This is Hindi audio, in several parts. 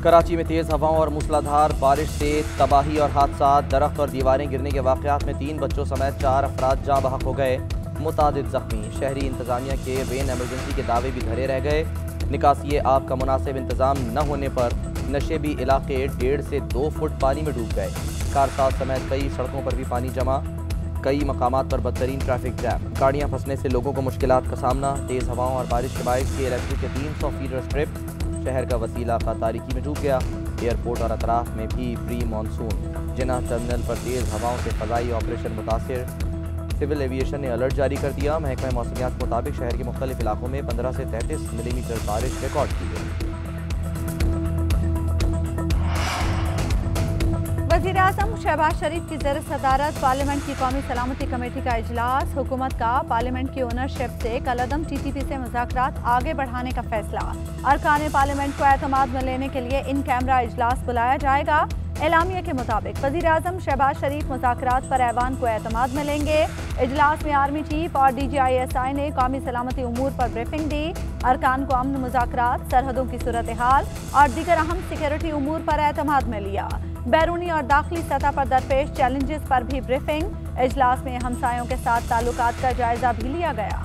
कराची में तेज़ हवाओं और मूसलाधार बारिश से तबाही और हादसा। दरख्त और दीवारें गिरने के वाक़यात में 3 बच्चों समेत 4 अफराद जाँ बहक हो गए, मुतादिद जख्मी। शहरी इंतजामिया के रेन एमरजेंसी के दावे भी धरे रह गए। निकासी आब का मुनासिब इंतजाम न होने पर नशेबी इलाके 1.5 से 2 फुट पानी में डूब गए। कारसाज समेत कई सड़कों पर भी पानी जमा, कई मकामात पर बदतरीन ट्रैफिक जैम। गाड़ियाँ फंसने से लोगों को मुश्किलात का सामना। तेज़ हवाओं और बारिश के बायस की इलेक्ट्रिक के 300 फीटर स्ट्रिप, शहर का वसी इलाका तारीकी में डूब गया। एयरपोर्ट और अतराफ में भी प्री मानसून। जिन्ना टर्मिनल पर तेज़ हवाओं से फ़ज़ाई ऑपरेशन मुतासिर। सिविल एविएशन ने अलर्ट जारी कर दिया। महकमा मौसमियात के मुताबिक शहर के मुख्तलिफ इलाकों में 15 से 33 मिलीमीटर बारिश रिकॉर्ड की गई। वज़ीर-ए-आज़म शहबाज शरीफ की ज़ेर सदारत पार्लियामेंट की कौमी सलामती कमेटी का इजलास। हुकूमत का पार्लियामेंट की ओनरशिप से कलअदम TTP से मुज़ाकरात आगे बढ़ाने का फैसला। अरकान पार्लियामेंट को एतमाद में लेने के लिए इन कैमरा इजलास बुलाया जाएगा। एलामिया के मुताबिक वज़ीर-ए-आज़म शहबाज शरीफ मुज़ाकरात पर ऐवान को एतमाद में लेंगे। इजलास में आर्मी चीफ और DGISI ने कौमी सलामती उमूर पर ब्रीफिंग दी। अरकान को अमन मुज़ाकरात, सरहदों की सूरत हाल और दीगर अहम सिक्योरिटी उमूर पर एतमाद में लिया। बैरूनी और दाखिली सतह पर दरपेश चैलेंजेस पर भी ब्रीफिंग। इजलास में हमसायों के साथ ताल्लुकात का जायजा भी लिया गया।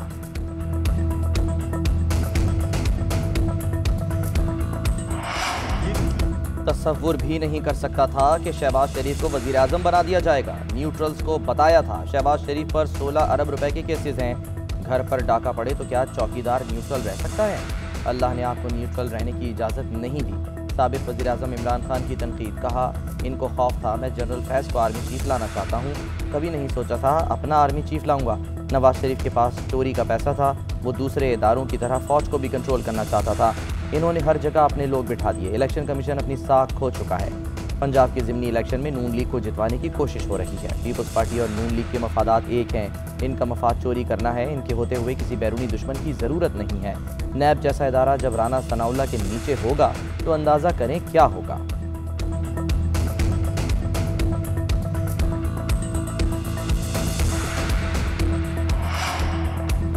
तसव्वुर भी नहीं कर सकता था कि शहबाज शरीफ को वज़ीर आज़म बना दिया जाएगा। न्यूट्रल्स को बताया था शहबाज शरीफ पर 16 अरब रुपए के केसेस हैं। घर पर डाका पड़े तो क्या चौकीदार न्यूट्रल रह सकता है? अल्लाह ने आपको न्यूट्रल रहने की इजाज़त नहीं दी। साबिक़ वज़ीर आज़म इमरान खान की तनकीद। कहा, इनको खौफ था मैं जनरल फैज़ को आर्मी चीफ लाना चाहता हूँ, कभी नहीं सोचा था अपना आर्मी चीफ लाऊंगा। नवाज शरीफ के पास चोरी का पैसा था, वो दूसरे इदारों की तरह फ़ौज को भी कंट्रोल करना चाहता था। इन्होंने हर जगह अपने लोग बिठा दिए। इलेक्शन कमीशन अपनी साख खो चुका है। पंजाब के ज़िमनी इलेक्शन में नून लीग को जितवाने की कोशिश हो रही है। पीपल्स पार्टी और नून लीग के मफादात एक हैं। इनका मफाद चोरी करना है। इनके होते हुए किसी बैरूनी दुश्मन की ज़रूरत नहीं है। नैब जैसा इदारा जब राना सनाउल्लाह के नीचे होगा तो अंदाज़ा करें क्या होगा।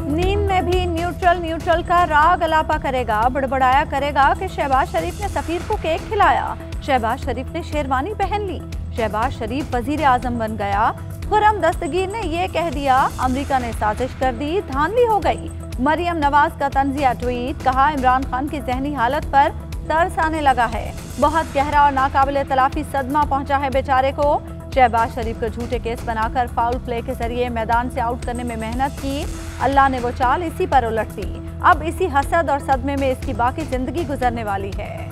नींद में भी न्यूट्रल का राग अलापा करेगा, बड़बड़ाया करेगा कि शहबाज शरीफ ने सफीर को केक खिलाया, शहबाज शरीफ ने शेरवानी पहन ली, शहबाज शरीफ वजीर आजम बन गया। खुर्रम दस्तगीर ने यह कह दिया अमेरिका ने साजिश कर दी, धांधली हो गई। मरियम नवाज का तंजिया ट्वीट। कहा, इमरान खान की जहनी हालत पर तरस आने लगा है, बहुत गहरा और नाकाबिले तलाफी सदमा पहुंचा है बेचारे को। शहबाज शरीफ को झूठे केस बनाकर फाउल प्ले के जरिए मैदान से आउट करने में मेहनत की। अल्लाह ने वो चाल इसी पर उलट दी। अब इसी हसद और सदमे में इसकी बाकी जिंदगी गुजरने वाली है।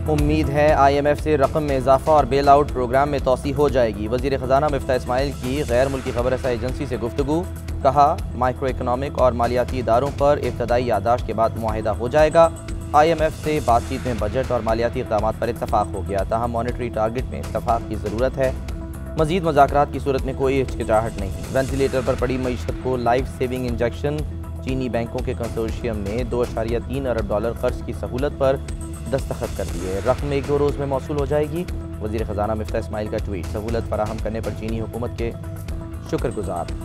उम्मीद है IMF से रकम में इजाफा और बेल आउट प्रोग्राम में तोसी हो जाएगी। वज़ीर ख़जाना मिफ्ता इस्माइल की गैर मुल्की खबर रसा एजेंसी से गुफ्तगू। कहा, माइक्रो इकनॉमिक और मालियाती इदारों पर इब्तदाई यादाश्त के बाद मुआहिदा हो जाएगा। IMF से बातचीत में बजट और मालियाती इक़दामात पर इत्तफाक हो गया, ताहम मॉनेटरी टारगेट में इत्तफाक की ज़रूरत है। मज़ीद मुज़ाकरात की सूरत में कोई हिचकिचाहट नहीं। वेंटिलेटर पर पड़ी मईशत को लाइफ सेविंग इंजेक्शन। चीनी बैंकों के कंसोर्शियम ने $2.3 अरब कर्ज की सहूलत पर दस्तखत कर दिए। रकम 1-2 रोज़ में मौसूल हो जाएगी। वज़ीर ख़जाना मिफ्ता इस्माइल का ट्वीट। सहूलत फराहम करने पर चीनी हुकूमत के शुक्रगुजार।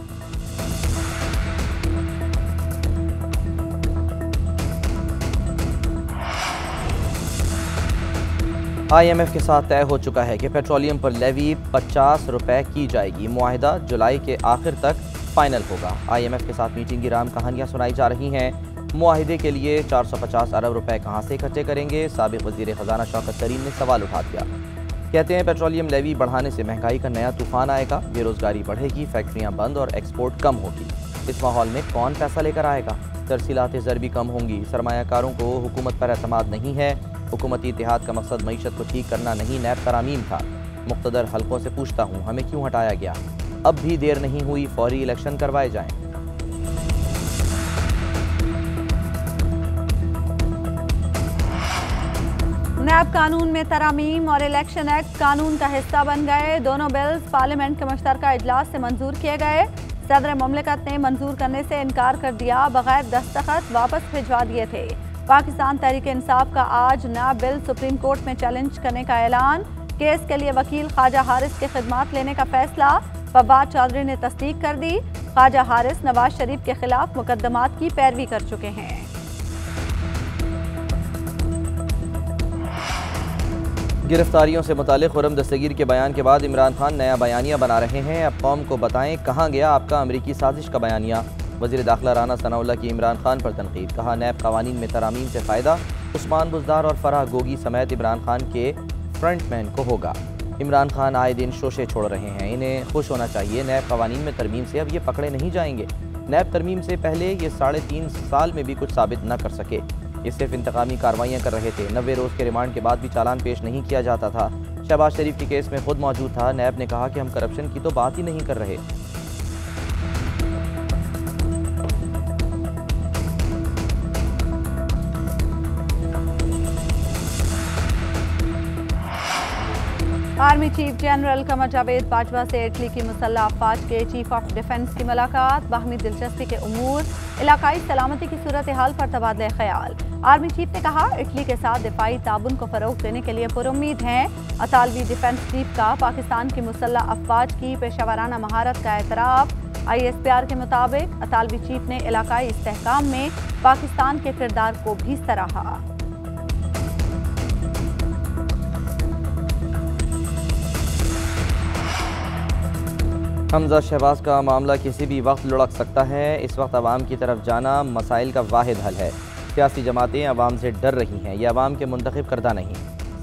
IMF के साथ तय हो चुका है कि पेट्रोलियम पर लेवी 50 रुपए की जाएगी। मुआहिदा जुलाई के आखिर तक फाइनल होगा। IMF के साथ मीटिंग की राम कहानियां सुनाई जा रही हैं। मुआहिदे के लिए 450 अरब रुपए कहां से इकट्ठे करेंगे? साबिक़ वज़ीर ख़जाना शौकत तरीन ने सवाल उठा दिया। कहते हैं पेट्रोलियम लेवी बढ़ाने से महंगाई का नया तूफान आएगा, बेरोजगारी बढ़ेगी, फैक्ट्रियां बंद और एक्सपोर्ट कम होगी। इस माहौल में कौन पैसा लेकर आएगा? तरसीलात ज़र भी कम होंगी। सरमायाकारों को हुकूमत पर एतमाद नहीं है। हुकूमती इत्तेहाद का मकसद मईशत को ठीक करना नहीं, नैब तरामीम था। मुख्तदर हलकों से पूछता हूँ, हमें क्यों हटाया गया? अब भी देर नहीं हुई, फौरी इलेक्शन करवाए जाएं। नैब कानून में तरामीम और इलेक्शन एक्ट कानून का हिस्सा बन गए। दोनों बिल्स पार्लियामेंट के मुश्तरका इजलास से मंजूर किए गए। सदर मुमलिकत ने मंजूर करने से इनकार कर दिया, बगैर दस्तखत वापस भिजवा दिए थे। पाकिस्तान तहरीक इंसाफ का आज नया बिल सुप्रीम कोर्ट में चैलेंज करने का ऐलान। केस के लिए वकील ख्वाजा हारिस की खिदमात लेने का फैसला फवाद चौधरी ने तस्दीक कर दी। ख्वाजा हारिस नवाज शरीफ के खिलाफ मुकदमात की पैरवी कर चुके हैं। गिरफ्तारियों से मुतालिक खुर्रम दस्तगीर के बयान के बाद इमरान खान नया बयानिया बना रहे हैं। अब कौम को बताएं कहाँ गया आपका अमरीकी साजिश का बयानिया। वज़ीर दाखिला राना सनाउल्लाह की इमरान खान पर तनकीद, कहा नैब कवानीन में तरामीम से फ़ायदा उस्मान बुज़दार और फराह गोगी समेत इमरान खान के फ्रंटमैन को होगा। इमरान खान आए दिन शोशे छोड़ रहे हैं, इन्हें खुश होना चाहिए। नैब कवानीन में तरमीम से अब ये पकड़े नहीं जाएंगे। नैब तरमीम से पहले ये 3.5 साल में भी कुछ साबित न कर सके। ये सिर्फ इंतकामी कार्रवाइयाँ कर रहे थे। 90 रोज़ के रिमांड के बाद भी चालान पेश नहीं किया जाता था। शहबाज शरीफ के केस में खुद मौजूद था। नैब ने कहा कि हम करप्शन की तो बात ही नहीं कर रहे। Army chief general Qamar Javed Bajwa से इटली की मुसल्लह अफवाज के चीफ ऑफ डिफेंस की मुलाकात, बाहमी दिलचस्पी के उमूर, इलाकाई सलामती की सूरत हाल पर तबादले ख्याल। आर्मी चीफ ने कहा इटली के साथ दिफाई ताबुन को फरोग देने के लिए पुरुम्मीद हैं। अतालवी डिफेंस चीफ का पाकिस्तान की मुसल्लह अफवाज की पेशावराना महारत का एतराफ़। ISPR के मुताबिक अतालवी चीफ ने इलाकाई इस्तेहकाम में पाकिस्तान के किरदार को भी सराहा। हमजा शहबाज का मामला किसी भी वक्त लुढ़क सकता है। इस वक्त अवाम की तरफ जाना मसाइल का वाहिद हल है। सियासी जमातें अवाम से डर रही हैं, यह अवाम के मुंतखब करदा नहीं।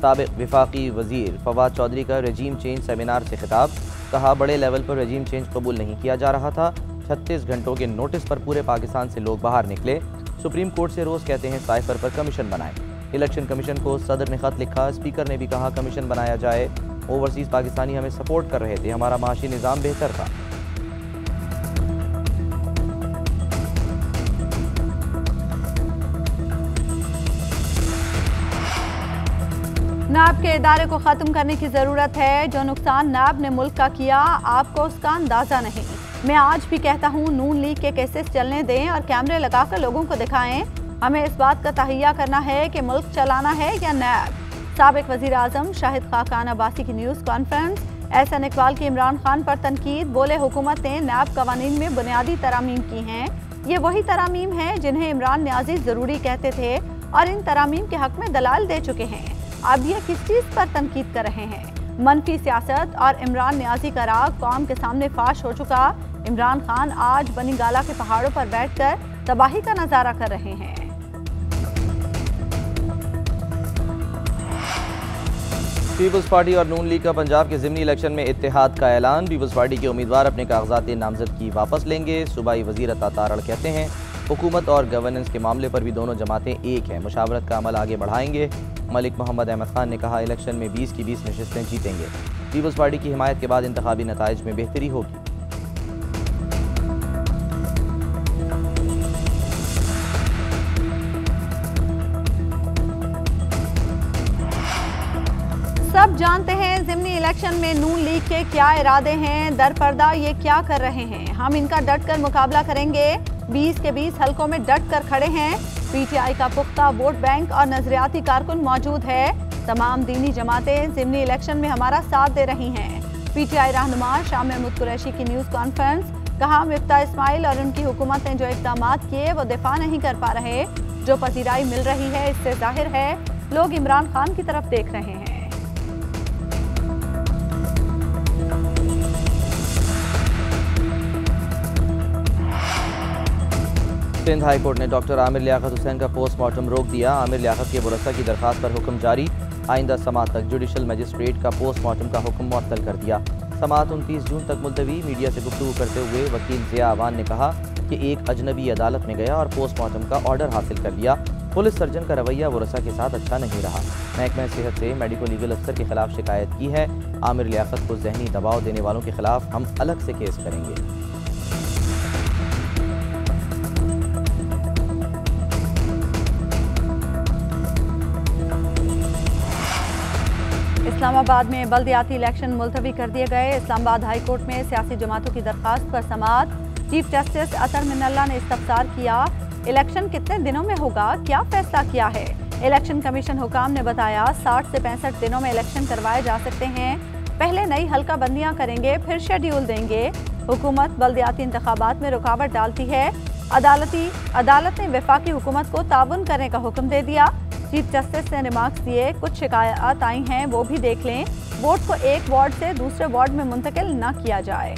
साबिक विफाकी वजीर फवाद चौधरी का रजीम चेंज सेमिनार से खिताब, कहा बड़े लेवल पर रजीम चेंज कबूल नहीं किया जा रहा था। 36 घंटों के नोटिस पर पूरे पाकिस्तान से लोग बाहर निकले। सुप्रीम कोर्ट से रोज़ कहते हैं साइफर पर कमीशन बनाएं। इलेक्शन कमीशन को सदर ने खत लिखा, स्पीकर ने भी कहा कमीशन बनाया जाए। ओवरसीज़ पाकिस्तानी हमें सपोर्ट कर रहे थे, हमारा माशी निज़ाम बेहतर था। नैब के इदारे को ख़त्म करने की ज़रूरत है। जो नुकसान नैब ने मुल्क का किया आपको उसका अंदाज़ा नहीं। मैं आज भी कहता हूँ नून लीग के केसेस चलने दें और कैमरे लगाकर लोगों को दिखाएं। हमें इस बात का तहैया करना है कि मुल्क चलाना है या नैब। साबिक वज़ीर आज़म शाहिद खाकान अब्बासी की न्यूज़ कॉन्फ्रेंस। एहसन इकबाल की इमरान खान पर तनकीद, बोले हुकूमत ने नैब कवानीन में बुनियादी तरामीम की हैं। ये वही तरामीम हैं जिन्हें इमरान न्याजी ज़रूरी कहते थे और इन तरामीम के हक़ में दलाल दे चुके हैं। अब ये किस चीज़ पर तनकीद कर रहे हैं? मनफी सियासत और इमरान न्याजी का राग कौम के सामने फाश हो चुका। इमरान खान आज बनी गाला के पहाड़ों पर बैठकर तबाही का नज़ारा कर रहे हैं। पीपल्स पार्टी और नून लीग का पंजाब के ज़िमनी इलेक्शन में इत्तेहाद का ऐलान। पीपल्स पार्टी के उम्मीदवार अपने कागजात नामजदगी वापस लेंगे। सूबाई वज़ीर अता तारड़ कहते हैं हुकूमत और गवर्नेंस के मामले पर भी दोनों जमातें एक हैं, मुशावरत का अमल आगे बढ़ाएंगे। मलिक मोहम्मद अहमद खान ने कहा इलेक्शन में 20 की 20 नशिस्तें जीतेंगे। पीपल्स पार्टी की हिमायत के बाद इंतखाबी नताइज में बेहतरी होगी। सब जानते हैं ज़िमनी इलेक्शन में नून लीग के क्या इरादे हैं, दर पर्दा ये क्या कर रहे हैं। हम इनका डट कर मुकाबला करेंगे। 20 के 20 हलकों में डट कर खड़े हैं। PTI का पुख्ता वोट बैंक और नजरियाती कारकुन मौजूद है। तमाम दीनी जमातें ज़िमनी इलेक्शन में हमारा साथ दे रही हैं। PTI रहनुमा शाह महमूद कुरैशी की न्यूज़ कॉन्फ्रेंस, कहा मिफ्ता इस्माइल और उनकी हुकूमत ने जो इक़दाम किए वो दिफा नहीं कर पा रहे। जो पजीराई मिल रही है इससे जाहिर है लोग इमरान खान की तरफ देख रहे हैं। सिंध हाई कोर्ट ने डॉक्टर आमिर लियाकत हुसैन का पोस्टमार्टम रोक दिया। आमिर लियाकत के वरसा की दरखास्त पर हुक्म जारी। आइंदा समात तक जुडिशल मजिस्ट्रेट का पोस्टमार्टम का हुक्म मुअत्तल कर दिया। समात 29 जून तक मुलतवी। मीडिया से गुफ्तगू करते हुए वकील ज़िया अवान ने कहा कि एक अजनबी अदालत में गया और पोस्टमार्टम का ऑर्डर हासिल कर लिया। पुलिस सर्जन का रवैया वरसा के साथ अच्छा नहीं रहा। महकमा सेहत से मेडिको लीगल अफसर के खिलाफ शिकायत की है। आमिर लियाकत को जहनी दबाव देने वालों के खिलाफ हम अलग से केस करेंगे। इस्लामाबाद में बल्दियाती इलेक्शन मुलतवी कर दिए गए। इस्लामाबाद हाई कोर्ट में सियासी जमातों की दरखास्त पर समाअत। चीफ जस्टिस अतर मिनल्ला ने इस्तफसार किया इलेक्शन कितने दिनों में होगा, क्या फैसला किया है। इलेक्शन कमीशन हुकाम ने बताया 60 से 65 दिनों में इलेक्शन करवाए जा सकते हैं। पहले नई हल्का बंदियाँ करेंगे फिर शेड्यूल देंगे। हुकूमत बल्दियाती इंतखाबात में रुकावट डालती है। अदालत ने वफाकी हुकूमत को ताउन करने का हुक्म दे दिया। चीफ जस्टिस ने रिमार्क्स दिए, कुछ शिकायत आई हैं वो भी देख लें, वोट को एक वार्ड से दूसरे वार्ड में मुंतकिल न किया जाए।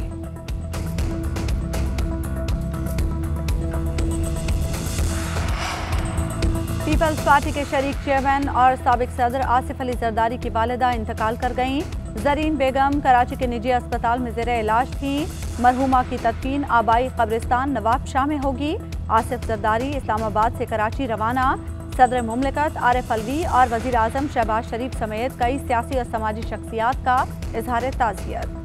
पीपल्स पार्टी के शरीक चेयरमैन और साबिक सदर आसिफ अली जरदारी की वालिदा इंतकाल कर गईं। जरीन बेगम कराची के निजी अस्पताल में ज़ेरे इलाज थी। मरहुमा की तदफीन आबाई कब्रिस्तान नवाब शाह में होगी। आसिफ जरदारी इस्लामाबाद से कराची रवाना। सदर मुमलिकत आरिफ अलवी और वज़ीर आज़म शहबाज शरीफ समेत कई सियासी और समाजी शख्सियात का इजहार ताज़ियत।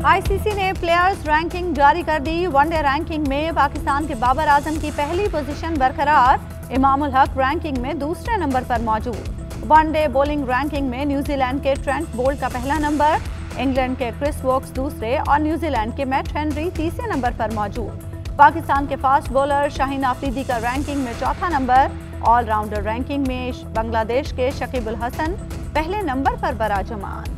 आईसीसी ने प्लेयर्स रैंकिंग जारी कर दी। वनडे रैंकिंग में पाकिस्तान के बाबर आजम की पहली पोजीशन बरकरार। इमामुल हक रैंकिंग में दूसरे नंबर पर मौजूद। वनडे बॉलिंग रैंकिंग में न्यूजीलैंड के ट्रेंट बोल्ट का पहला नंबर, इंग्लैंड के क्रिस वोक्स दूसरे और न्यूजीलैंड के मैट हेनरी तीसरे नंबर पर मौजूद। पाकिस्तान के फास्ट बॉलर शाहीन आफरीदी का रैंकिंग में चौथा नंबर। ऑलराउंडर रैंकिंग में बांग्लादेश के शकीब उल हसन पहले नंबर पर बराजमान।